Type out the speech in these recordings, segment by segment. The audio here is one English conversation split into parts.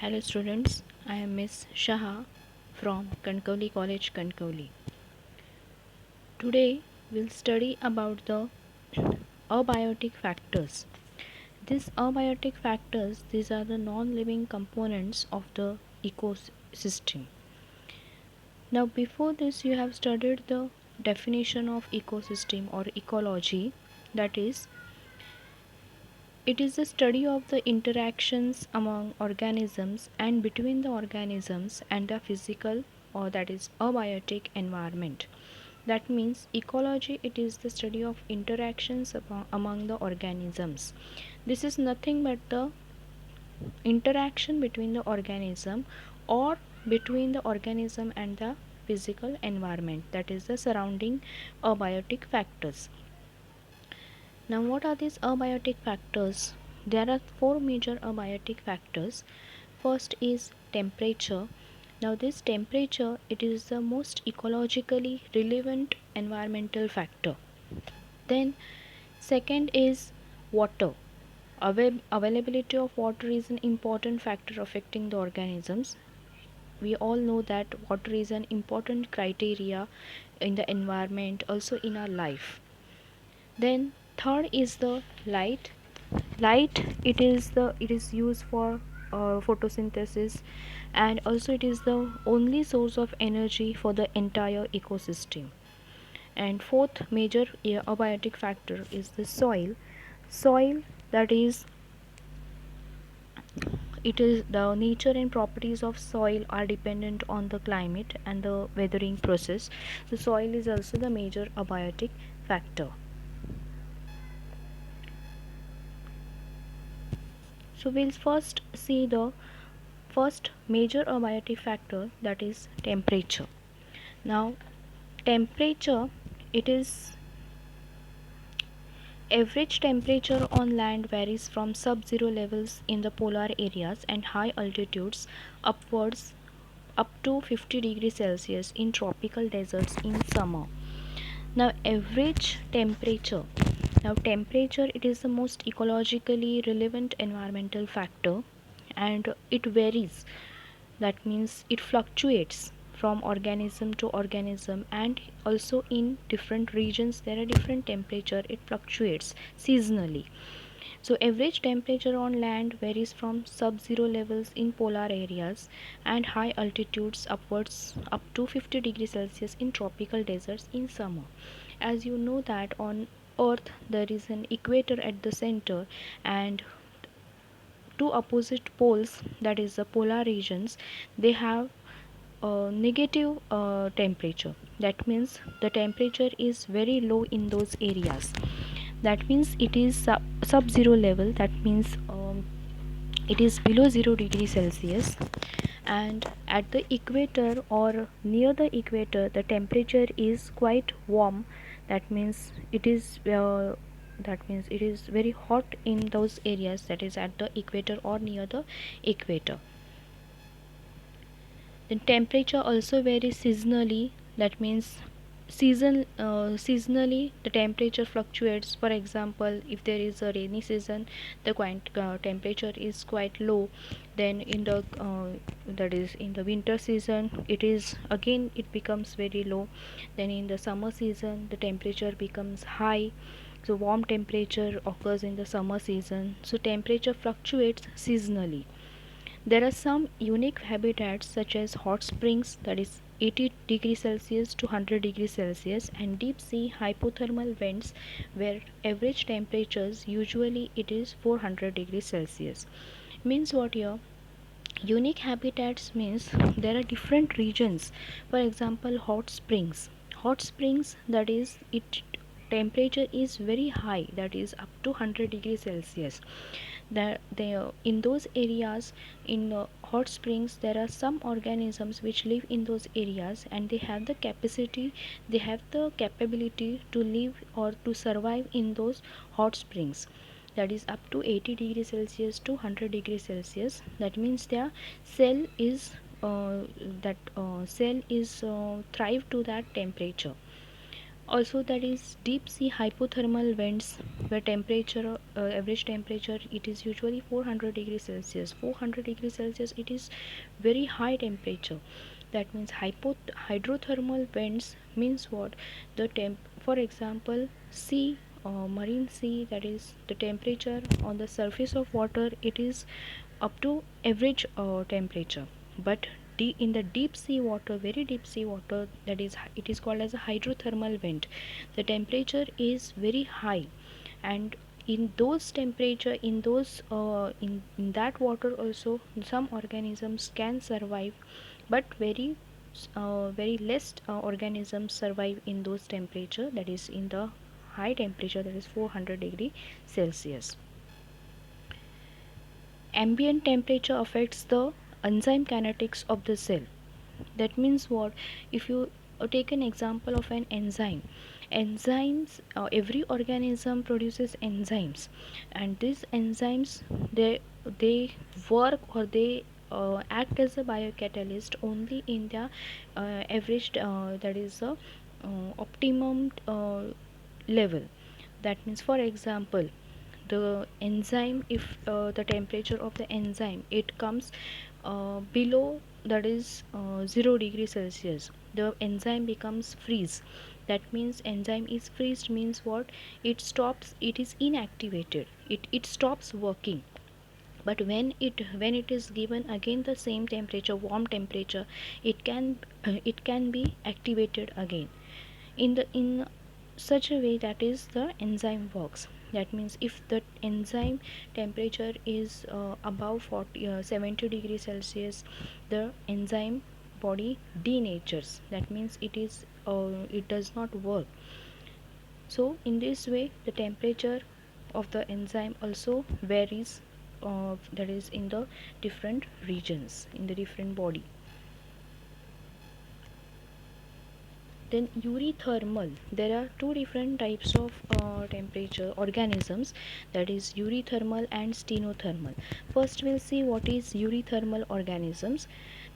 Hello students, I am Miss Shaha from Kankoli College, Kankoli. Today we'll study about the abiotic factors. These abiotic factors, these are the non-living components of the ecosystem. Now before this you have studied the definition of ecosystem or ecology, that is, it is the study of the interactions among organisms and between the organisms and the physical or that is abiotic environment. That means ecology, it is the study of interactions among the organisms. This is nothing but the interaction between the organism or between the organism and the physical environment, that is the surrounding abiotic factors. Now, what are these abiotic factors? There are four major abiotic factors. First is temperature. Now, this temperature, it is the most ecologically relevant environmental factor. Then, second is water. Availability of water is an important factor affecting the organisms. We all know that water is an important criteria in the environment, also in our life. Then third is the light. It is used for photosynthesis, and also it is the only source of energy for the entire ecosystem. And fourth major abiotic factor is the soil, that is, it is the nature and properties of soil are dependent on the climate and the weathering process. The soil is also the major abiotic factor. So we'll first see the first major abiotic factor, that is temperature. Now temperature, it is average temperature on land varies from sub-zero levels in the polar areas and high altitudes upwards up to 50 degrees Celsius in tropical deserts in summer. Now temperature, it is the most ecologically relevant environmental factor, and it varies. That means it fluctuates from organism to organism, and also in different regions there are different temperature, it fluctuates seasonally. So average temperature on land varies from sub-zero levels in polar areas and high altitudes upwards up to 50 degrees Celsius in tropical deserts in summer. As you know that on earth there is an equator at the center, and two opposite poles, that is the polar regions, they have a negative temperature. That means the temperature is very low in those areas. That means it is sub-zero level. That means it is below 0 degree Celsius. And at the equator or near the equator the temperature is quite warm. That means it is very hot in those areas, that is at the equator or near the equator. The temperature also varies seasonally. That means seasonally the temperature fluctuates. For example, if there is a rainy season, the temperature is quite low. Then in the that is in the winter season, it becomes very low. Then in the summer season the temperature becomes high. So warm temperature occurs in the summer season. So temperature fluctuates seasonally. There are some unique habitats such as hot springs, that is 80 degrees Celsius to 100 degrees Celsius, and deep sea hypothermal vents where average temperatures usually it is 400 degrees Celsius. Means what here? Unique habitats means there are different regions. For example, hot springs, that is, it temperature is very high, that is up to 100 degrees Celsius. That they in those areas, in hot springs, there are some organisms which live in those areas, and they have the capability to live or to survive in those hot springs, that is up to 80 degrees Celsius to 100 degrees Celsius. That means their cell is thrive to that temperature. Also, that is deep sea hypothermal vents where temperature, average temperature, it is usually 400 degrees Celsius. 400 degrees Celsius, it is very high temperature. That means hydrothermal vents means what? The temp, for example, sea, marine sea, that is the temperature on the surface of water, it is up to average temperature, but in the deep sea water, very deep sea water, that is it is called as a hydrothermal vent, the temperature is very high, and in those temperature, in those in that water also some organisms can survive, but very less organisms survive in those temperature, that is in the high temperature, that is 400 degrees Celsius. Ambient temperature affects the enzyme kinetics of the cell. That means what? If you take an example of an enzyme, enzymes, every organism produces enzymes, and these enzymes, they work, or they act as a biocatalyst only in the average, that is the optimum level. That means, for example, the enzyme, if the temperature of the enzyme, it comes below, that is 0 degree Celsius, the enzyme becomes freeze. That means enzyme is freezed means what? It stops, it is inactivated, it stops working. But when it is given again the same temperature, warm temperature, it can it can be activated again in such a way, that is the enzyme works. That means if the enzyme temperature is above 70 degrees Celsius, the enzyme body denatures. That means it does not work. So in this way, the temperature of the enzyme also varies, that is in the different regions in the different body. Then eurythermal, there are two different types of temperature organisms, that is eurythermal and stenothermal. First we'll see what is eurythermal organisms.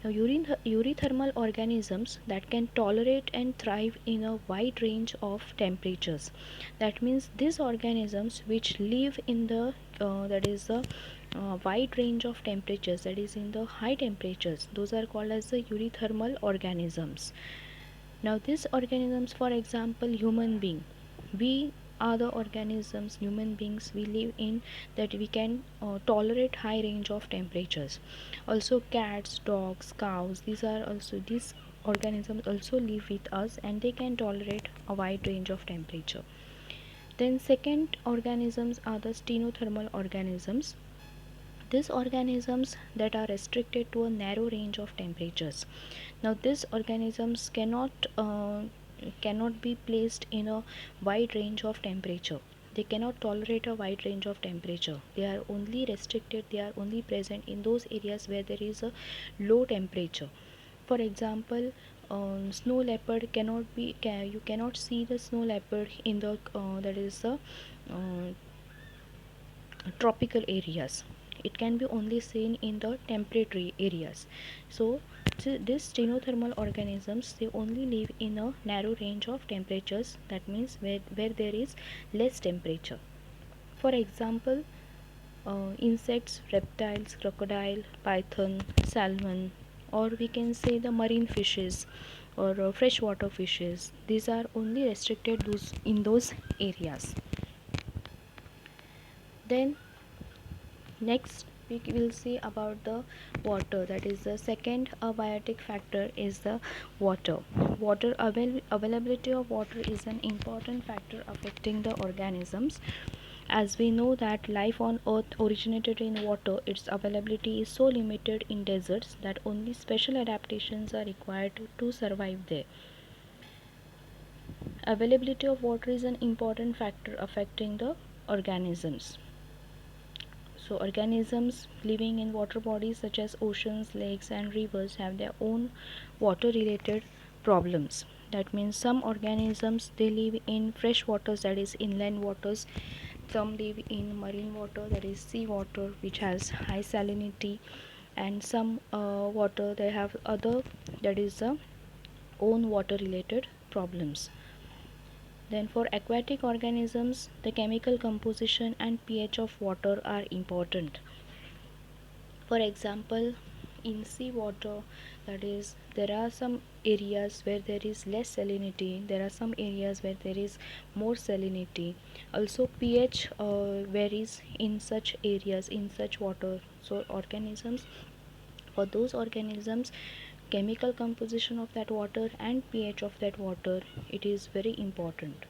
Now eurythermal organisms that can tolerate and thrive in a wide range of temperatures. That means these organisms which live in the that is the wide range of temperatures, that is in the high temperatures, those are called as the eurythermal organisms. Now these organisms, for example, human being, we are the organisms, human beings, we live in that we can tolerate high range of temperatures. Also cats, dogs, cows, these organisms also live with us, and they can tolerate a wide range of temperature. Then second organisms are the stenothermal organisms. These organisms that are restricted to a narrow range of temperatures. Now these organisms cannot be placed in a wide range of temperature. They cannot tolerate a wide range of temperature. They are only restricted, they are only present in those areas where there is a low temperature. For example, snow leopard you cannot see the snow leopard in the that is the uh, tropical areas. It can be only seen in the temperate areas. So these stenothermal organisms, they only live in a narrow range of temperatures, that means where there is less temperature. For example, insects, reptiles, crocodile, python, salmon, or we can say the marine fishes, or freshwater fishes, these are only restricted in those areas. Then next we will see about the water, that is the second abiotic factor is the water. Availability of water is an important factor affecting the organisms. As we know that life on earth originated in water, its availability is so limited in deserts that only special adaptations are required to survive there. Availability of water is an important factor affecting the organisms. So organisms living in water bodies such as oceans, lakes and rivers have their own water related problems. That means some organisms, they live in fresh waters, that is inland waters. Some live in marine water, that is sea water, which has high salinity. And some water, they have other, that is own water related problems. Then for aquatic organisms, the chemical composition and pH of water are important. For example, in seawater, that is, there are some areas where there is less salinity, there are some areas where there is more salinity. Also, pH varies in such areas, in such water. So, organisms, for those organisms, chemical composition of that water and pH of that water, it is very important.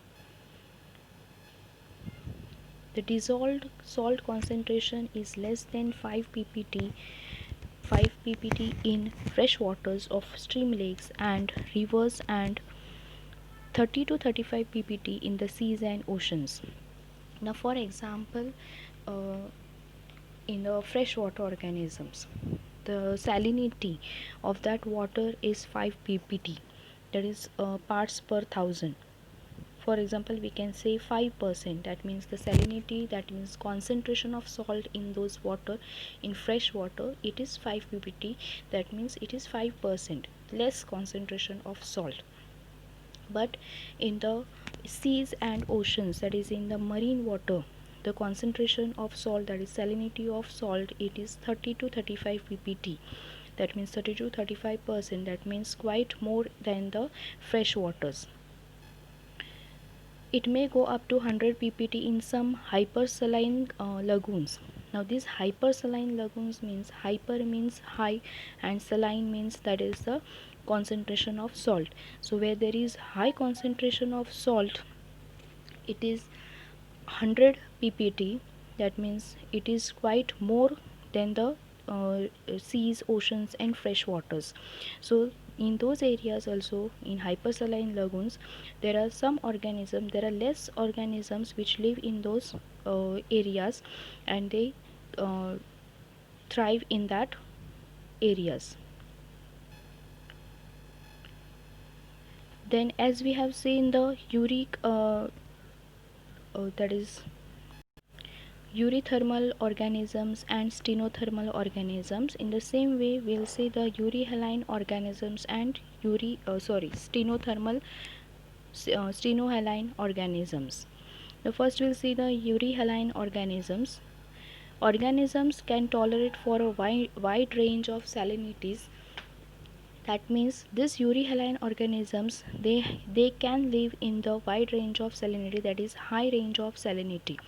The dissolved salt concentration is less than 5 ppt in fresh waters of stream, lakes and rivers, and 30 to 35 ppt in the seas and oceans. Now, for example, uh, in the freshwater organisms, the salinity of that water is 5 ppt, that is parts per thousand. For example, we can say 5%, that means the salinity, that means concentration of salt in those water, in fresh water, it is 5 ppt, that means it is 5% less concentration of salt. But in the seas and oceans, that is in the marine water, the concentration of salt, that is salinity of salt, it is 30 to 35 ppt, that means 30 to 35%, that means quite more than the fresh waters. It may go up to 100 ppt in some hypersaline lagoons. Now these hypersaline lagoons means, hyper means high and saline means that is the concentration of salt. So where there is high concentration of salt, it is 100 ppt, that means it is quite more than the seas, oceans and fresh waters. So in those areas, also in hypersaline lagoons, there are some organisms, there are less organisms which live in those areas, and they uh, thrive in that areas. Then as we have seen the uric that is eurythermal organisms and stenothermal organisms. In the same way, we'll see the euryhaline organisms and stenohaline organisms. The first we'll see the euryhaline organisms. Organisms can tolerate for a wide range of salinities. That means these euryhaline organisms, they can live in the wide range of salinity, that is high range of salinity,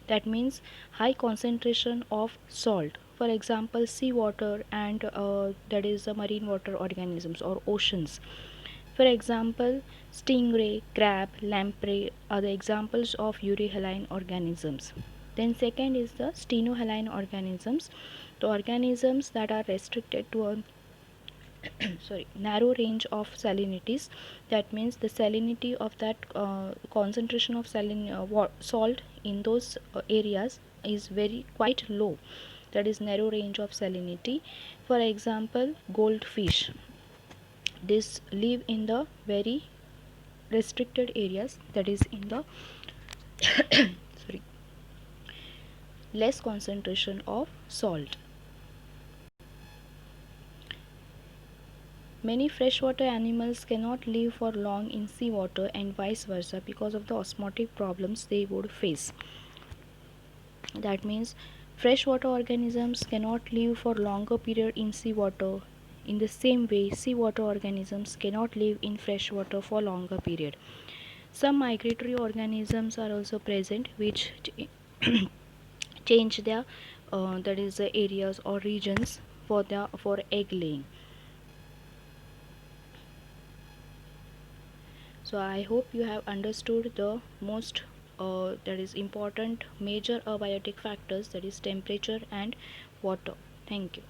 that means high concentration of salt. For example, seawater and that is the marine water organisms or oceans. For example, stingray, crab, lamprey are the examples of euryhaline organisms. Then second is the stenohaline organisms, the organisms that are restricted to a narrow range of salinities. That means the salinity of that concentration of salt in those areas is very quite low, that is narrow range of salinity. For example, goldfish, this live in the very restricted areas, that is in the sorry, less concentration of salt. Many freshwater animals cannot live for long in seawater and vice versa because of the osmotic problems they would face. That means freshwater organisms cannot live for longer period in seawater. In the same way, seawater organisms cannot live in freshwater for longer period. Some migratory organisms are also present which change their that is the areas or regions for egg laying. So I hope you have understood the most that is important major abiotic factors, that is temperature and water. Thank you.